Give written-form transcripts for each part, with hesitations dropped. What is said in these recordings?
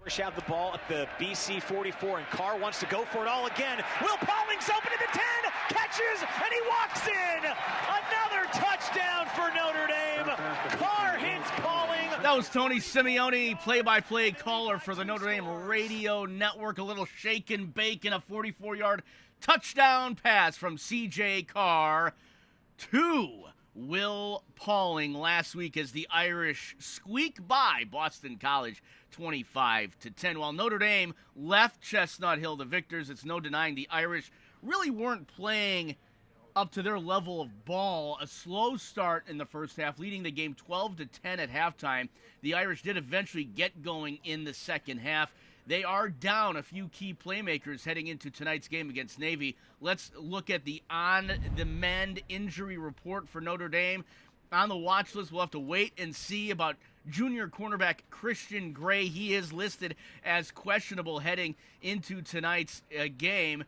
Have the ball at the BC44, and Carr wants to go for it all again. Will Pauling's open at the 10, catches, and he walks in. Another touchdown for Notre Dame. Carr hits Pauling. That was Tony Simeone, play-by-play caller for the Notre Dame Radio Network. A little shake and bake and a 44-yard touchdown pass from C.J. Carr to Will Pauling last week as the Irish squeak by Boston College 25-10. While Notre Dame left Chestnut Hill the victors, it's no denying the Irish really weren't playing up to their level of ball. A slow start in the first half, leading the game 12-10 at halftime. The Irish did eventually get going in the second half. They are down a few key playmakers heading into tonight's game against Navy. Let's look at the on-the-mend injury report for Notre Dame. On the watch list, we'll have to wait and see about junior cornerback Christian Gray. He is listed as questionable heading into tonight's game.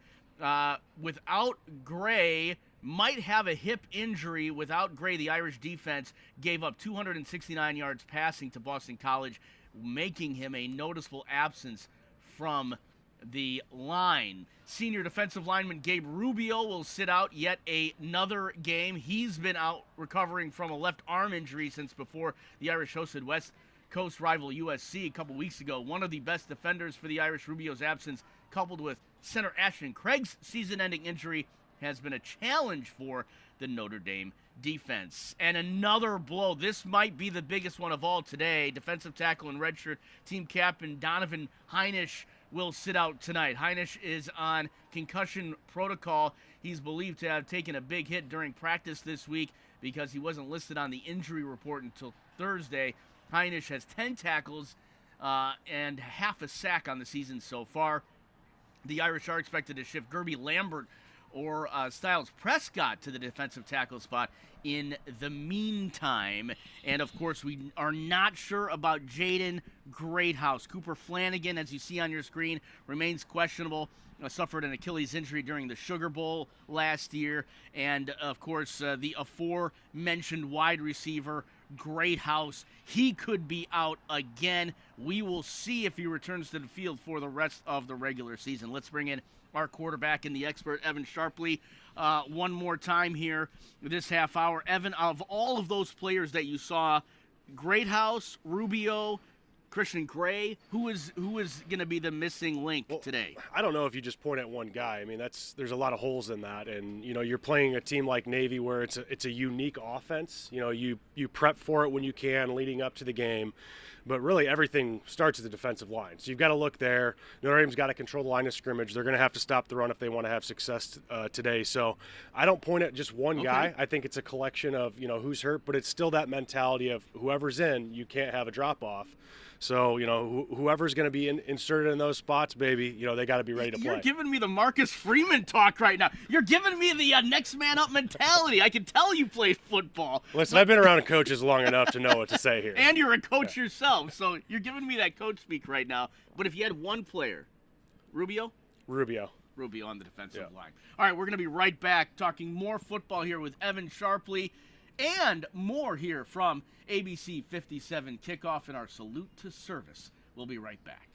Without Gray, might have a hip injury. Without Gray, the Irish defense gave up 269 yards passing to Boston College, making him a noticeable absence from the line. Senior defensive lineman Gabe Rubio will sit out yet another game. He's been out recovering from a left arm injury since before the Irish hosted West Coast rival USC a couple weeks ago. One of the best defenders for the Irish, Rubio's absence, coupled with center Ashton Craig's season-ending injury, has been a challenge for the Notre Dame defense. And another blow. This might be the biggest one of all today. Defensive tackle and redshirt team captain Donovan Heinisch will sit out tonight. Heinisch is on concussion protocol. He's believed to have taken a big hit during practice this week because he wasn't listed on the injury report until Thursday. Heinisch has 10 tackles and half a sack on the season so far. The Irish are expected to shift Gerby Lambert or Styles Prescott to the defensive tackle spot in the meantime. And, of course, we are not sure about Jaden Greathouse. Cooper Flanagan, as you see on your screen, remains questionable. Suffered an Achilles injury during the Sugar Bowl last year. And, of course, the aforementioned wide receiver, Greathouse, he could be out again. We will see if he returns to the field for the rest of the regular season. Let's bring in our quarterback and the expert, Evan Sharpley, one more time here this half hour. Evan, of all of those players that you saw, Greathouse, Rubio, Christian Gray, who is going to be the missing link today? I don't know if you just point at one guy. I mean, there's a lot of holes in that, and you're playing a team like Navy where it's a unique offense. You prep for it when you can leading up to the game. But really everything starts at the defensive line. So you've got to look there. Notre Dame's got to control the line of scrimmage. They're going to have to stop the run if they want to have success today. So I don't point at just one guy. I think it's a collection of, who's hurt, but it's still that mentality of whoever's in, you can't have a drop-off. So, whoever's going to be inserted in those spots, baby, they got to be ready to play. You're giving me the Marcus Freeman talk right now. You're giving me the next man up mentality. I can tell you played football. Listen, I've been around coaches long enough to know what to say here. And you're a coach yourself, so you're giving me that coach speak right now. But if you had one player, Rubio on the defensive line. All right, we're going to be right back talking more football here with Evan Sharpley and more here from ABC57 Kickoff in our Salute to Service. We'll be right back.